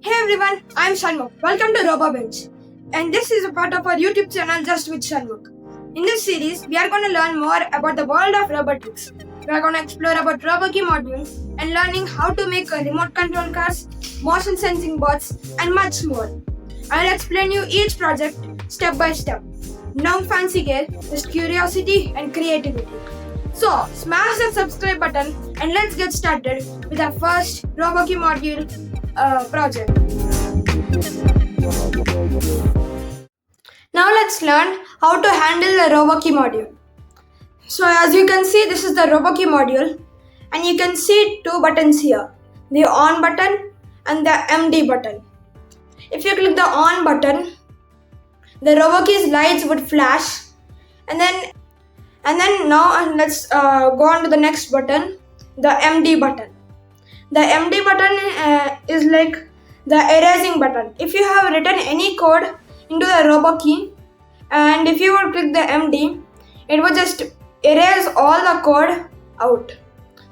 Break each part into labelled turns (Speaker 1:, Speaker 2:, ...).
Speaker 1: Hey everyone, I'm Shanmuk. Welcome to RoboBench. And this is a part of our YouTube channel Just with Shanmuk. In this series, we are going to learn more about the world of robotics. We are going to explore about Roboki modules and learning how to make remote control cars, motion sensing bots, and much more. I'll explain you each project step by step. No fancy gear, just curiosity and creativity. So, smash that subscribe button and let's get started with our first Roboki module project. Now let's learn how to handle the Roboki module. So as you can see, this is the Roboki module and you can see two buttons here, the on button and the MD button. If you click the on button, the Roboki's lights would flash and then now let's go on to the next button, the MD button. The MD button is like the erasing button. If you have written any code into the Roboki and if you would click the MD, it would just erase all the code out.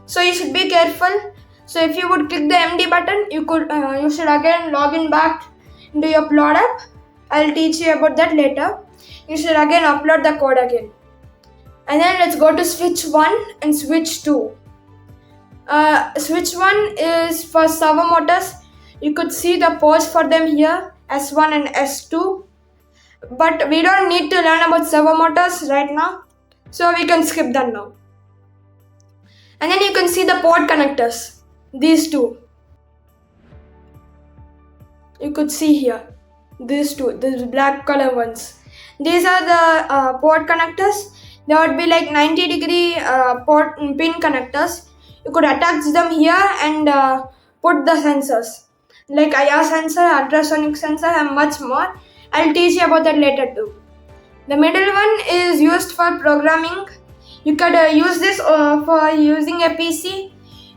Speaker 1: So you should be careful. So if you would click the MD button, you should again log in back into your upload app. I'll teach you about that later. You should again upload the code again. And then let's go to switch 1 and switch 2. Switch 1 is for servo motors. You could see the ports for them here, S1 and S2. But we don't need to learn about servo motors right now, so we can skip that now. And then you can see the port connectors, these two. You could see here, these two, these black color ones. These are the port connectors. There would be like 90-degree port pin connectors. You could attach them here and put the sensors like IR sensor, ultrasonic sensor and much more. I'll teach you about that later too. The middle one is used for programming. You could use this for using a PC,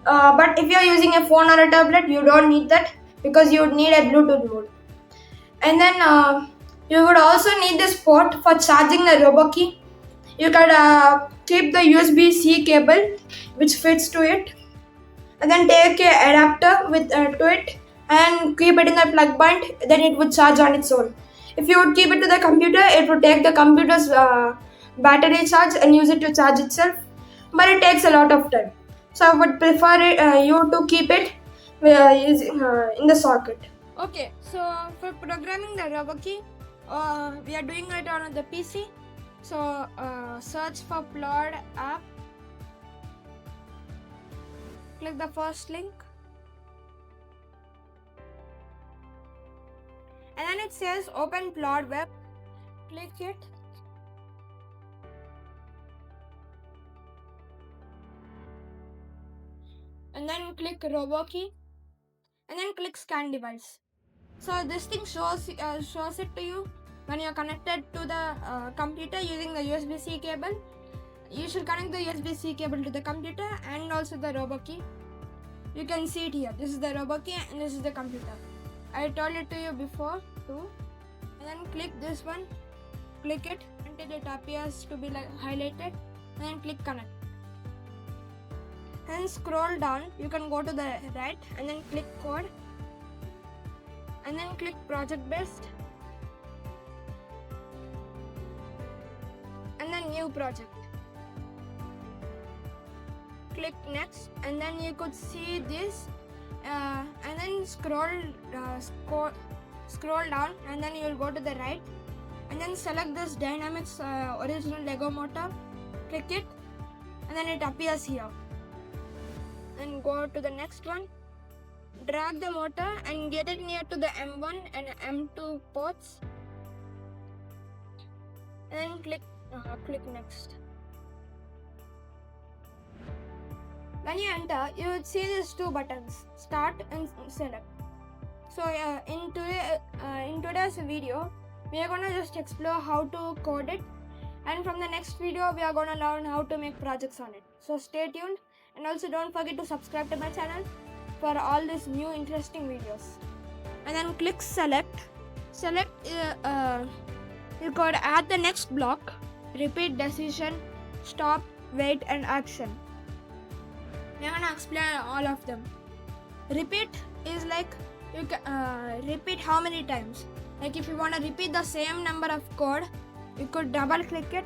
Speaker 1: but if you are using a phone or a tablet, you don't need that because you would need a Bluetooth mode. And then you would also need this port for charging the Roboki. You could keep the USB-C cable which fits to it, and then take an adapter with to it and keep it in the plug point. Then it would charge on its own. If you would keep it to the computer, it would take the computer's battery charge and use it to charge itself, but it takes a lot of time. So I would prefer you to keep it in the socket. Okay, so for programming the Roboki, we are doing it on the PC. So search for Plod app, click the first link, and then it says open Plod web, click it, and then click Roboki, and then click scan device. So this thing shows it to you when you are connected to the computer using the USB-C cable. You should connect the USB-C cable to the computer and also the Roboki. You can see it here. This is the Roboki and this is the computer. I told it to you before too. And then click this one. Click it until it appears to be like highlighted. And then click connect. And scroll down. You can go to the right and then click code. And then click project based. And then new project. Click next, and then you could see this, and then scroll down, and then you will go to the right, and then select this Dynamics original Lego motor. Click it, and then it appears here. Then go to the next one. Drag the motor and get it near to the M1 and M2 ports, and then click next. When you enter, you will see these two buttons, start and select. So in today's video, we are going to just explore how to code it, and from the next video we are going to learn how to make projects on it. So stay tuned, and also don't forget to subscribe to my channel for all these new interesting videos. And then click select. You could add the next block, repeat decision, stop, wait and action. We are going to explain all of them. Repeat is like you can repeat how many times. Like if you want to repeat the same number of code, you could double click it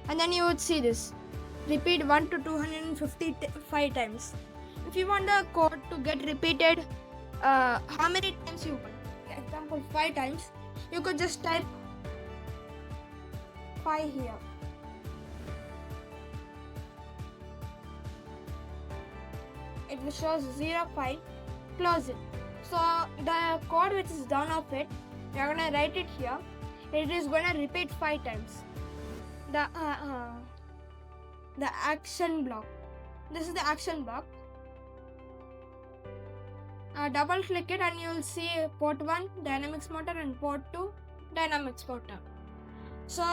Speaker 1: and then you would see this. Repeat 1 to 255 times. If you want the code to get repeated, how many times you want? For example, 5 times. You could just type 5 here. It will show 0, 5. Close it. So the code which is done of it, we are gonna write it here. It is gonna repeat 5 times. The action block. This is the action block. Double click it and you will see port 1 dynamics motor and port 2 dynamics motor. So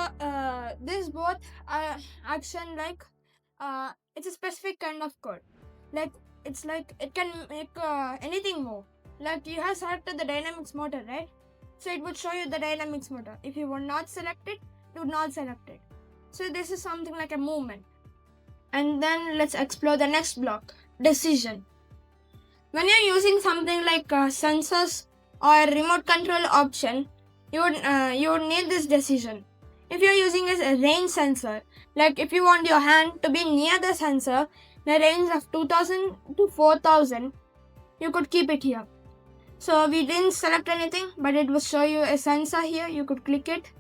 Speaker 1: this both action like it's a specific kind of code. Like it's like it can make anything move. Like you have selected the dynamics motor, right? So it would show you the dynamics motor. If you would not select it, you would not select it. So this is something like a movement. And then let's explore the next block, decision. When you're using something like sensors or remote control option, you would need this decision. If you're using a range sensor, like if you want your hand to be near the sensor, the range of 2000 to 4000, you could keep it here. So we didn't select anything, but it will show you a sensor here. You could click it.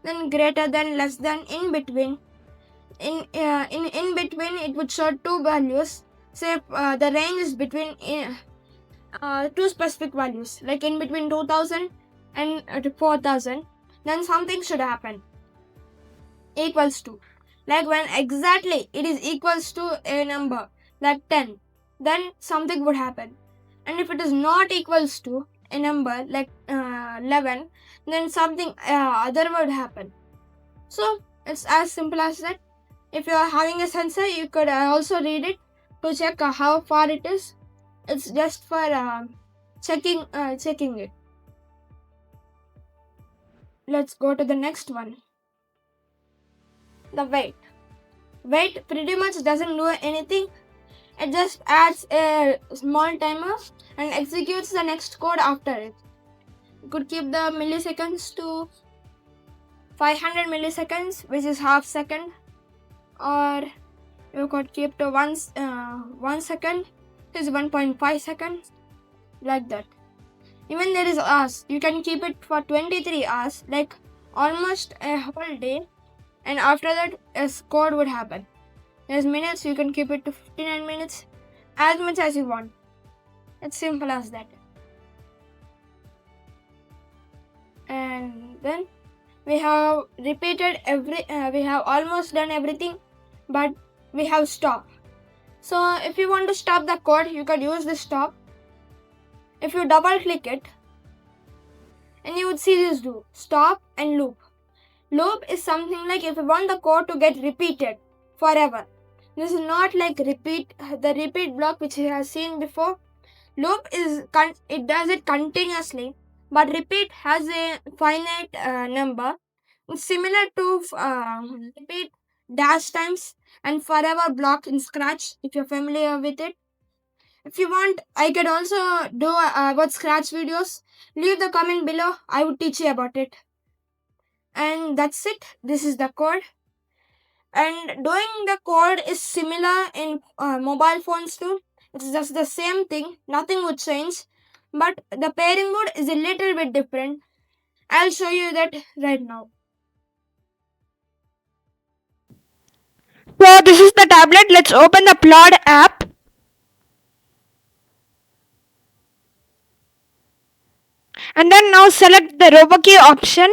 Speaker 1: Then greater than, less than, in between. In between, it would show two values. Say the range is between two specific values, like in between 2000 and 4000. Then something should happen. Equals to, like when exactly it is equals to a number like 10, then something would happen. And if it is not equals to a number like 11, then something other would happen. So it's as simple as that. If you are having a sensor, you could also read it to check how far it is. It's just for checking it. Let's go to the next one. The wait. Wait pretty much doesn't do anything. It just adds a small timer and executes the next code after it. You could keep the milliseconds to 500 milliseconds, which is half second, or you could keep to 1 second, which is 1.5 seconds, like that. Even there is hours. You can keep it for 23 hours, like almost a whole day, and after that a code would happen. There's minutes, you can keep it to 59 minutes, as much as you want. It's simple as that. And then we have repeated we have almost done everything, but we have stop. So if you want to stop the code, you can use the stop. If you double click it, and you would see this do stop and loop. Loop is something like if you want the code to get repeated forever. This is not like the repeat block which you have seen before. Loop is it does it continuously, but repeat has a finite number. It's similar to repeat, dash times, and forever block in Scratch, if you're familiar with it. If you want, I could also do about Scratch videos. Leave the comment below. I would teach you about it. And that's it. This is the code. And doing the code is similar in mobile phones too. It's just the same thing. Nothing would change. But the pairing mode is a little bit different. I'll show you that right now. So this is the tablet. Let's open the Plod app. And then now select the Roboki option.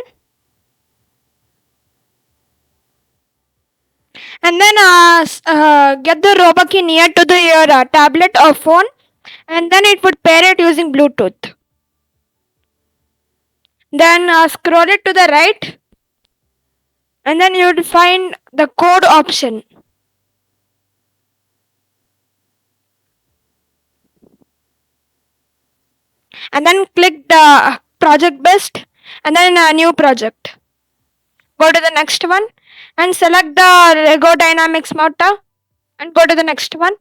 Speaker 1: And then get the Roboki near to your tablet or phone. And then it would pair it using Bluetooth. Then scroll it to the right. And then you would find the code option. And then click the project best. And then a new project. Go to the next one. And select the Lego Dynamics motor. And go to the next one.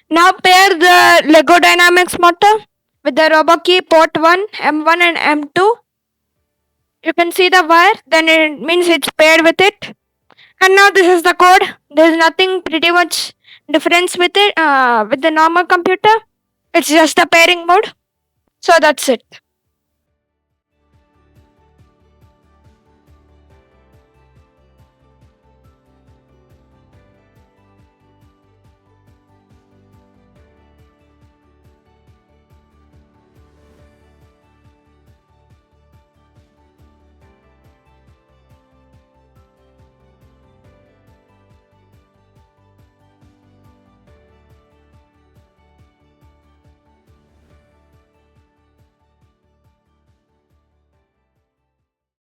Speaker 1: Now pair the Lego Dynamics motor with the Roboki port 1, M1 and M2. You can see the wire, then it means it's paired with it. And now this is the code. There's nothing pretty much difference with it with the normal computer. It's just the pairing mode. So that's it.